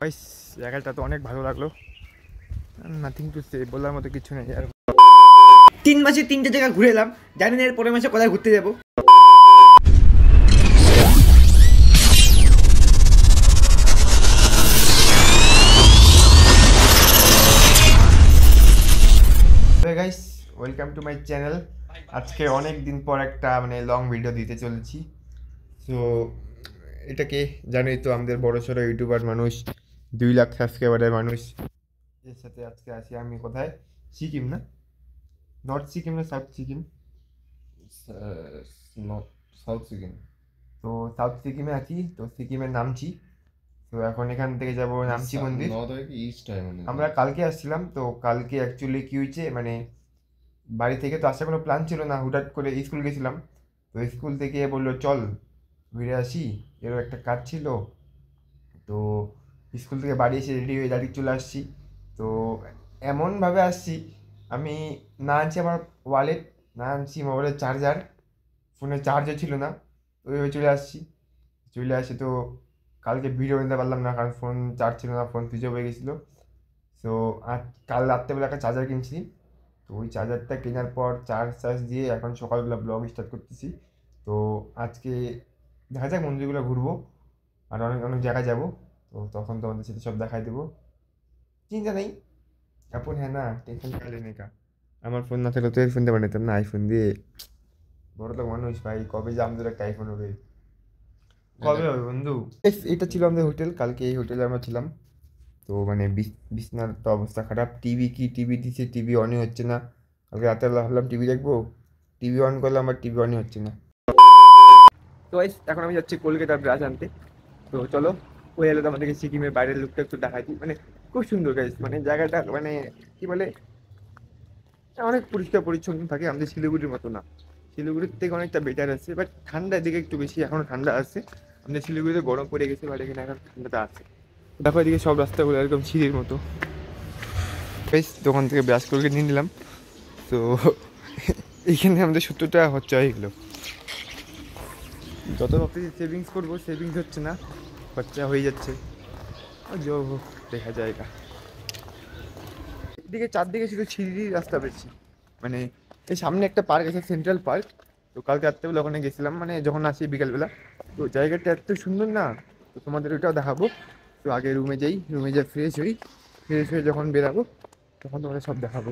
Guys জায়গাটা তো অনেক ভালো লাগলো, নাথিং টু সে, বলার মতো কিছু নেই আর। 3 মাসে 3টে জায়গা ঘুরে এলাম, জানি না এর পরের মাসে কোথায় ঘুরতে যাবো। Guys welcome to my channel. আজকে অনেক দিন পর একটা লং ভিডিও দিতে চলেছি। সো এটাকে জানোই তো, আমাদের বড় সড়ো ইউটিউবার মানুষ, 2 লাখ সাবস্ক্রাইবারের মানুষ। এর সাথে আজকে আছি আমি কোথায়, সিকিম না, নর্থ সিকিম না সাউথ সিকিম? সাউথ সিকিম। তো সাউথ সিকিমে আছি, তো সিকিমের নামচি। তো এখন এখান থেকে যাব নামচি মন্দির। আমরা কালকে আসছিলাম, তো কালকে অ্যাকচুয়ালি কী হয়েছে, বাড়ি থেকে তো আসার কোনো প্ল্যান ছিল না, হুটহাট করে স্কুল গেছিলাম। তো স্কুল থেকে বললো চল ঘুরে আসি, এরও একটা কাজ ছিল। তো স্কুল থেকে বাড়ি এসে রেডি হয়ে ডাইরেক্ট চলে আসছি। তো এমনভাবে আসছি, আমি না আনছি আমার ওয়ালেট, না আনছি মোবাইলের চার্জার, ফোনের চার্জও ছিল না। তো ওইভাবে চলে আসি। তো কালকে ভিডিও নিতে পারলাম না, কারণ ফোন চার্জ ছিল না, ফোন সুইচ অফ হয়ে গেছিলো। তো কাল রাত্রেবেলা একটা চার্জার কিনছি, তো ওই চার্জারটা কেনার পর চার্জ দিয়ে এখন সকালবেলা ব্লগ স্টার্ট করতেছি। তো আজকে দেখা যাক মন্দিরগুলো ঘুরবো, আর অনেক অনেক জায়গায় যাবো। তো তখন তোমাদের সাথে সব দেখাই দেবো, চিন্তা নেই। এখন হ্যাঁ না, টেনশন কালে নেই কা। আমার ফোন না থাকলে তো এর ফোন দিয়ে বানাতাম না, আইফোন দিয়ে। বড় তো মানুষ ভাই, কবে যে আমাদের একটা আইফোন হবে, কবে হবে বন্ধু? এটা ছিল আমাদের হোটেল, কালকে এই হোটেলে আমরা ছিলাম। তো বিছনার তো অবস্থা খারাপ, টিভি দিছে, টিভি অনই হচ্ছে না। কালকে রাতে ভাবলাম টিভি দেখবো, টিভি অন করলাম, আমার টিভি অনই হচ্ছে না। তো এখন আমি যাচ্ছি কলকাতার ব্রাশ আনতে। তো চলো, ওই এলে তো আমাদেরকে সিকিমের বাইরের লুকটা একটু দেখাই দিই। খুব সুন্দর গাইস, জায়গাটা কি বলে, অনেক পরিষ্কার পরিচ্ছন্ন থাকে, আমাদের শিলিগুড়ির মতো না। শিলিগুড়ির থেকে অনেকটা বেটার আছে, বাট ঠান্ডার দিকে একটু বেশি এখনো ঠান্ডা আছে। আমাদের শিলিগুড়িতে গরম পড়ে গেছে, বাট এখানে এখন ঠান্ডাটা আছে। দেখো এদিকে সব রাস্তাগুলো একদম সিঁড়ির মতো। বেশ দোকান থেকে ব্রাশ করে নিয়ে নিলাম। তো এইখানে আমাদের 70 টাকা খরচা হয়ে গেলো। যত ভাবতেছি সেভিংস করবো, সেভিংস হচ্ছে না, খরচা হয়ে যাচ্ছে। যো হোক দেখা জায়গা। এদিকে চারদিকে শুধু সিঁড়ির রাস্তা বেশি। এই সামনে একটা পার্ক আছে, সেন্ট্রাল পার্ক। তো কালকে রাত্রেবেলা ওখানে গেছিলাম, যখন আসি বিকালবেলা। তো জায়গাটা এত সুন্দর না, তো তোমাদের ওইটাও দেখাবো। তো আগে রুমে যাই ফ্রেশ হয়ে যখন বেরাবো তখন তোমাদের সব দেখাবো।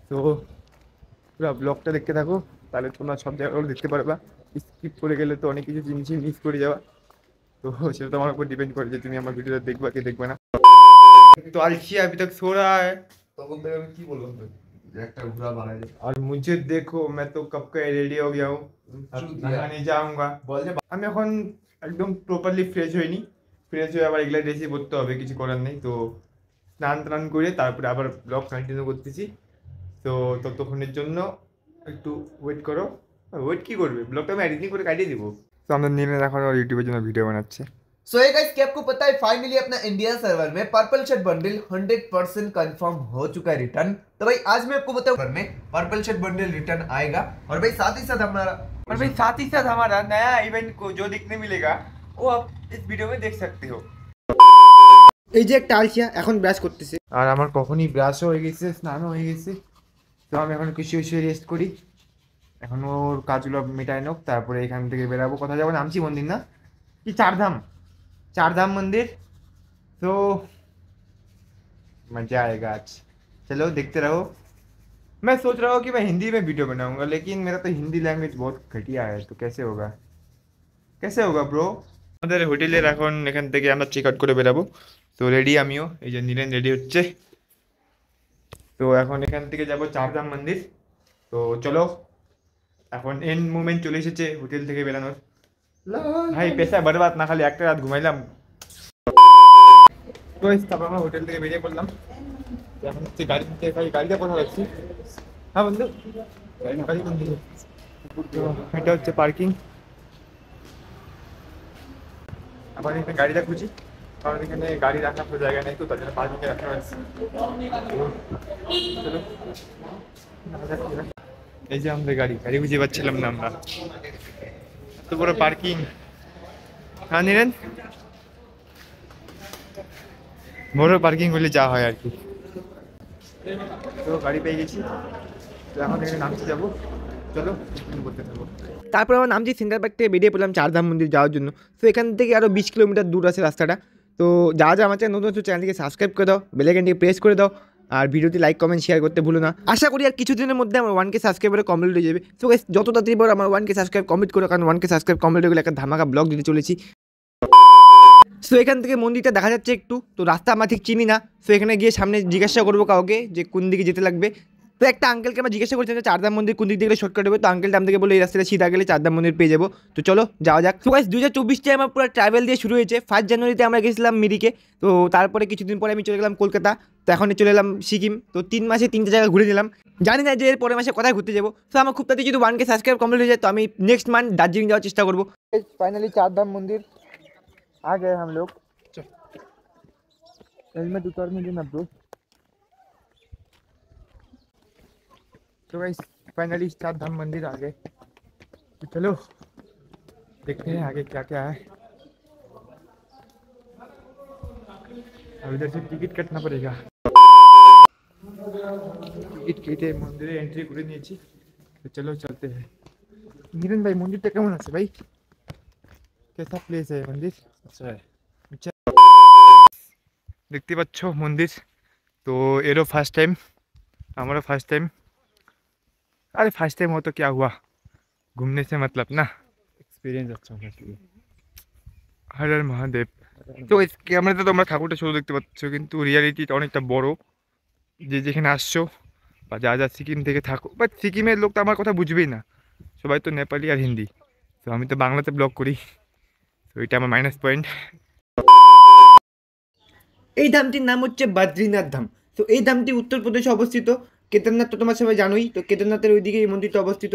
তো পুরো ব্লগটা দেখতে থাকো, তাহলে তোমরা সব জায়গাগুলো দেখতে পারবা। স্কিপ করে গেলে তো অনেক কিছু জিনিস মিস করে যাওয়া। তো সেটা তোমার উপর ডিপেন্ড করে যে তুমি আমার ভিডিওটা দেখবা কি দেখবে না। तो अलसिया अभी तक सो रहा है, তখন থেকে আমি কি বললাম যে একটা ঘোড়া বানাই দে। और मुझे देखो मैं तो कब का रेडी हो गया हूँ, अब नहाने जाऊंगा। আমি এখন একদম প্রপারলি ফ্রেশ হইনি, ফ্রেশ হয়ে আবার এগুলা ড্রেসই পরতে হবে, কিছু করার নেই। তো স্নান টান করে তারপরে আবার ব্লগ কন্টিনিউ করতেছি। তো ততক্ষণের জন্য একটু ওয়েট করো। ওয়েট কি করবে, ব্লগটা আমি এডিটিং করে কাটিয়ে দিব। তো আমরা নীলেন এখন ইউটিউবের জন্য ভিডিও বানাচ্ছে। सो ये गाइस, क्या आपको पता है फाइनली अपना इंडिया सर्वर में पर्पल शेड बंडल 100% कंफर्म हो चुका है रिटर्न। तो भाई आज मैं आपको बताऊं में पर्पल शेड बंडल रिटर्न आएगा, और भाई साथ ही साथ हमारा नया इवेंट को जो दिखने मिलेगा वो आप इस वीडियो में देख सकते हो। এই যে একটা আলসিয়া এখন ব্রাশ করতেছে, আর আমার কখনই ব্রাশও হয়ে গেছে, স্নানও হয়ে গেছে। তো আমি এখন খুশি রেস্ট করি, এখন ওর কাজগুলো মেটায় নোক, তারপরে এখান থেকে বেরাবো। কোথায় যাবো, নামচি মন্দির না কি, चारधाम मंदिर। तो मजा आएगा आज, चलो देखते रहो। मैं सोच रहा हूँ कि मैं हिंदी में वीडियो बनाऊंगा, लेकिन मेरा तो हिंदी लैंग्वेज बहुत घटिया है, तो कैसे होगा ब्रो। আমাদের হোটেলের এখন এখান থেকে আমরা চেক আউট করে বেরাবো। তো রেডি আমিও, এই যে নীলেন রেডি হচ্ছে। তো এখন এখান থেকে যাব চারধাম মন্দির। তো চলো, এখন এন্ড মোমেন্ট চলে এসেছে হোটেল থেকে বেরানোর। ভাই পেশা বরবাদ না, খালি একটা রাত ঘুমাইলাম। তো তারপর আমরা হোটেল থেকে বেরিয়ে পড়লাম। এখন হচ্ছে গাড়িটা কোথাও যাচ্ছি। হ্যাঁ বন্ধু, এটা হচ্ছে পার্কিং। আবার এখানে গাড়িটা খুঁজি, কারণ এখানে গাড়ি রাখার তো জায়গা নেই, তো তার জন্য পার্কিংয়ে রাখা হয়েছে। এই যে আমাদের গাড়ি খুঁজে পাচ্ছিলাম না আমরা, এত বড় পার্কিং। হ্যাঁ নীরেন, বড় পার্কিং হলে যা হয় আর কি। তো গাড়ি পেয়ে গেছি, তো এখন এখানে নামতে যাবো, চলো করতে থাকবো। তারপর আমরা নামছি সেন্টার পার্ক থেকে, বেরিয়ে পড়লাম চারধাম মন্দির যাওয়ার জন্য। তো এখান থেকে আরও 20 কিলোমিটার দূর আছে রাস্তাটা। তো যা আমার চ্যানেল নতুন চ্যানেলটিকে সাবস্ক্রাইব করে দাও, বেল আইকনটিকে প্রেস করে দাও, আর ভিডিওটি লাইক কমেন্ট শেয়ার করতে ভুলো না। আশা করি আর কিছুদিনের মধ্যে আমার 1K সাবস্ক্রাইবারে কমপ্লিট হয়ে যাবে। তো গাইস যত তাড়াতাড়ি পারো আমার 1K সাবস্ক্রাইব কমপ্লিট করো, কারণ 1K সাবস্ক্রাইব কমপ্লিট হয়ে গেলে একটা ধামাকা ব্লগ দিতে চলেছি। সো এখান থেকে মন্দিরটা দেখা যাচ্ছে একটু, তো রাস্তা আমরা ঠিক চিনি না। সো এখানে গিয়ে সামনে জিজ্ঞাসা করবো কাউকে যে কোন দিকে যেতে লাগবে। তো একটা আঙ্কেলকে আমরা জিজ্ঞাসা করছিলাম যে চারধাম মন্দির কোন দিক দিয়ে গেলে শর্টকাট হবে। তো আঙ্কেলটা আমাদেরকে বলে এই রাস্তাটা সিধা গেলে চারধাম মন্দির পেয়ে যাবো। তো চলো যাওয়া যাক। তো গাইস 2024 আমার পুরো ট্রাভেল দিয়ে শুরু হয়েছে। 1 জানুয়ারিতে আমরা গেছিলাম মিরিকে, তো তারপরে কিছুদিন পরে আমি চলে গেলাম কলকাতা, তো এখন চলে এলাম সিকিম। তো 3 মাসে 3টে জায়গা ঘুরে নিলাম। জানি না যে এর পরের মাসে কোথায় ঘুরতে যাবো। তো আমার খুব তাড়াতাড়ি যদি 1K সাবস্ক্রাইব কমপ্লিট হয়ে যায় তো আমি নেক্সট মান্থ দার্জিলিং যাওয়ার চেষ্টা করবো। ফাইনালি चारधाम मंदिर आ गए हम लोग। हेलमेट उतारने देना ब्रो। तो गाइस फाइनली चारधाम मंदिर आ गए, तो चलो देखते हैं आगे क्या क्या है। अब इधर से टिकट काटना पड़ेगा। टिकट केटे मंदिर एंट्री করে নিয়েছি, तो चलो चलते हैं। नीरन भाई मंदिरটা কেমন আছে ভাই? कैसा प्लेस है मंदिर? अच्छा है। अच्छा देखते পাচ্ছ मंदिर, तो एरो फर्स्ट टाइम, हमारा फर्स्ट टाइम। अरे फर्स्ट टाइम हो तो क्या हुआ, घूमने से मतलब ना, एक्सपीरियंस अच्छा होगा। हर हर महादेव। তো ক্যামেরাতে তোমরা ঠাকুরটা শুধু দেখতে পাচ্ছ, কিন্তু রিয়ালিটিটা অনেকটা বড়। যে যেখানে আসছো বা যা যা সিকিম থেকে থাকো, বাট সিকিমের লোক তো আমার কথা বুঝবেই না, সবাই তো নেপালি আর হিন্দি। তো আমি তো বাংলাতে ব্লগ করি, তো এটা আমার মাইনাস পয়েন্ট। এই ধামটির নাম হচ্ছে বদ্রীনাথ ধাম। তো এই ধামটি উত্তরপ্রদেশে অবস্থিত। কেদারনাথ তো তোমার সবাই জানোই, তো কেদারনাথের ওইদিকে এই মন্দিরটা অবস্থিত।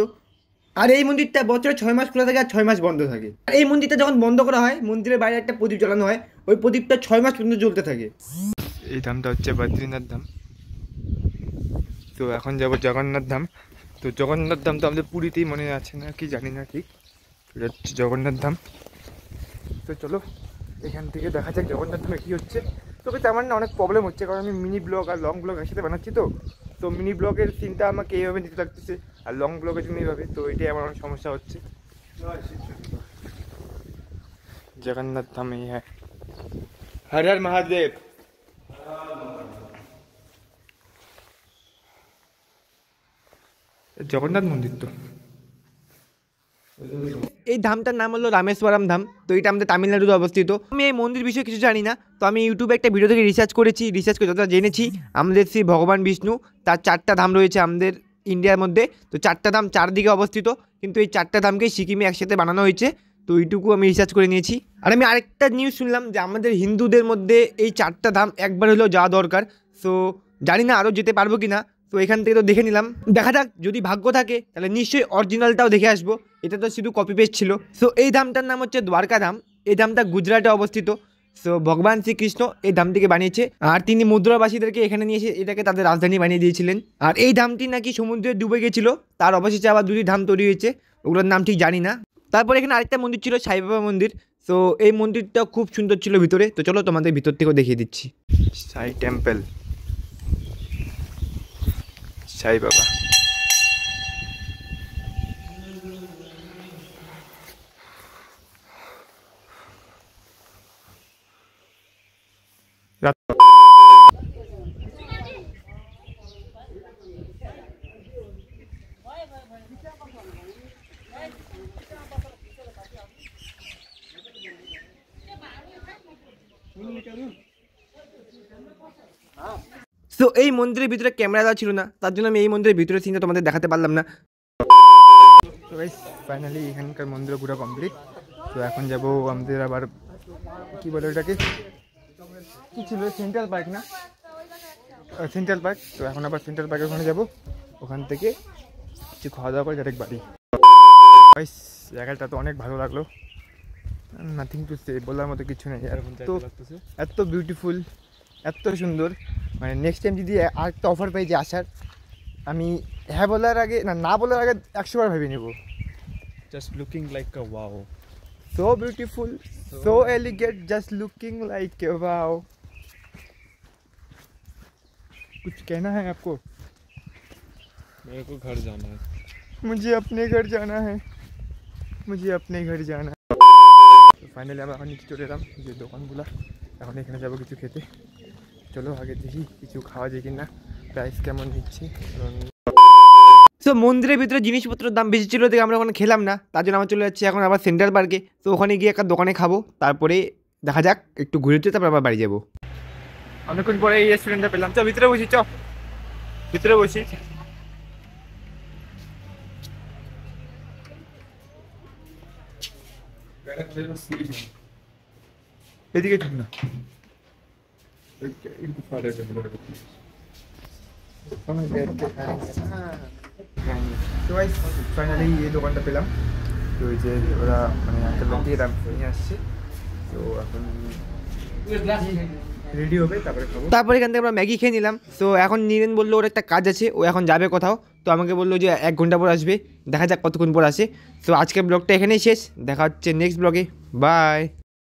আর এই মন্দিরটা বছরে 6 মাস খোলা থাকে আর 6 মাস বন্ধ থাকে। আর এই মন্দিরটা যখন বন্ধ করা হয়, মন্দিরের বাইরে একটা প্রদীপ জ্বালানো হয়, ওই প্রদীপটা 6 মাস পর্যন্ত জ্বলতে থাকে। এই ধামটা হচ্ছে বদ্রীনাথ ধাম। তো এখন যাব জগন্নাথ ধাম। তো জগন্নাথ ধাম তো আমাদের পুরীতেই মনে আছে না কি জানি না ঠিক, এটা হচ্ছে জগন্নাথ ধাম। তো চলো এখান থেকে দেখা যাক জগন্নাথ ধামে কী হচ্ছে। তবে তেমন না অনেক প্রবলেম হচ্ছে, কারণ আমি মিনি ব্লগ আর লং ব্লগ একসাথে বানাচ্ছি। তো মিনি ব্লগের সিনটা আমাকে এইভাবে দিতে লাগতেছে, আর লং ব্লগের জন্য এইভাবে, তো এটাই আমার অনেক সমস্যা হচ্ছে। জগন্নাথ ধাম এই হ্যাঁ, হর হর মহাদেব। জগন্নাথ মন্দির তো। এই ধামটার নাম হলো রামেশ্বরম ধাম। তো এটা আমাদের তামিলনাড়ুতে অবস্থিত। আমি এই মন্দির বিষয়ে কিছু জানি না, তো আমি ইউটিউবে একটা ভিডিও থেকে রিসার্চ করে যতটা জেনেছি, আমাদের শ্রী ভগবান বিষ্ণু তার 4টা ধাম রয়েছে আমাদের ইন্ডিয়ার মধ্যে। তো 4টা ধাম 4 দিকে অবস্থিত, কিন্তু এই 4টা ধামকেই সিকিমে একসাথে বানানো হয়েছে। তো এইটুকু আমি রিসার্চ করে নিয়েছি। আর আমি আরেকটা নিউজ শুনলাম যে আমাদের হিন্দুদের মধ্যে এই 4টা ধাম একবার হলেও যাওয়া দরকার। সো জানি না আরও যেতে পারবো কি না, তো এখান থেকে তো দেখে নিলাম, দেখা যাক যদি ভাগ্য থাকে তাহলে নিশ্চয়ই অরিজিনালটাও দেখে আসবো। এটা তো শুধু কপি পেস্ট ছিল। সো এই ধামটার নাম হচ্ছে দ্বারকা ধাম। এই ধামটা গুজরাটে অবস্থিত। সো ভগবান শ্রীকৃষ্ণ এই ধামটিকে বানিয়েছে, আর তিনি মুদ্রাবাসীদেরকে এখানে নিয়ে এসে এটাকে তাদের রাজধানী বানিয়ে দিয়েছিলেন। আর এই ধামটি নাকি সমুদ্রে ডুবে গেছিল, তার অবশেষে আবার 2টি ধাম তৈরি হয়েছে, ওগুলোর নাম ঠিক জানি না। তারপর এখানে আরেকটা মন্দির ছিল সাইবাবা মন্দির। সো এই মন্দিরটা খুব সুন্দর ছিল ভিতরে। তো চলো তোমাদের ভিতর থেকেও দেখিয়ে দিচ্ছি। সাই টেম্পল, সাই বাবা। সো এই মন্দিরের ভিতরে ক্যামেরা দেওয়া ছিল না, তার জন্য আমি এই মন্দিরের ভিতরে সিনটা তোমাদের দেখাতে পারলাম না। তো গাইস ফাইনালি এখানকার মন্দির পুরো কমপ্লিট। তো এখন যাব আমাদের আবার কি বলে ওটাকে, কি ছিল সেন্ট্রাল পার্ক না, সেন্ট্রাল পার্ক। তো এখন আবার সেন্ট্রাল পার্কের ওখানে যাবো, ওখান থেকে কিছু খাওয়া দাওয়া করে ডাইরেক্ট বাড়ি। গাইস জায়গাটা তো অনেক ভালো লাগলো, নাথিং টু সে, বলার মতো কিছু নেই। তো এত বিউটিফুল, এত সুন্দর, মানে নেক্সট টাইম যদি আরেকটা অফার পাই যে আসার, আমি হ্যাঁ বলার আগে না বলার আগে 100 বার ভেবে নেব। Just looking like a wow. So beautiful, so elegant, just looking like a wow. कुछ कहना है आपको? मेरे को घर जाना है। मुझे अपने घर जाना है, मुझे अपने घर जाना है। তো ফাইনালি আমরা এখন নিচে চলে এলাম যে দোকানগুলো, এখন এখানে যাবো কিছু খেতে। চলো আগে দেখি কিছু খাওয়া যায় কিনা, প্রাইস কেমন নিচ্ছে। সো মন্দিরের ভিতরে জিনিসপত্রের দাম বেশি ছিল দেখে আমরা ওখানে খেলাম না, তার জন্য আমরা চলে যাচ্ছি এখন আবার সেন্ট্রাল পার্কে। তো ওখানে গিয়ে একটা দোকানে খাবো, তারপরে দেখা যাক একটু ঘুরে টুরে তারপর আবার বাড়ি যাবো। অনেকক্ষণ পরে এই রেস্টুরেন্টটা পেলাম। চ ভিতরে বসি, চ ভিতরে বসি। এদিকে ঠিক না, তো ফাইনালি এই দোকানটা পেলাম। তো ওই যে ওরা মানে একটা লোক দিয়ে নিয়ে আসছে, তো এখন রেডি হবে তারপরে খাবো। তারপরে এখান থেকে আমরা ম্যাগি খেয়ে নিলাম। তো এখন নীরেন বললো ওর একটা কাজ আছে, ও এখন যাবে কোথাও, তো আমাকে বললো যে 1 ঘন্টা পর আসবে, দেখা যাক কতক্ষণ পর আসে। তো আজকের ব্লগটা এখানেই শেষ, দেখা হচ্ছে নেক্সট ব্লগে, বাই।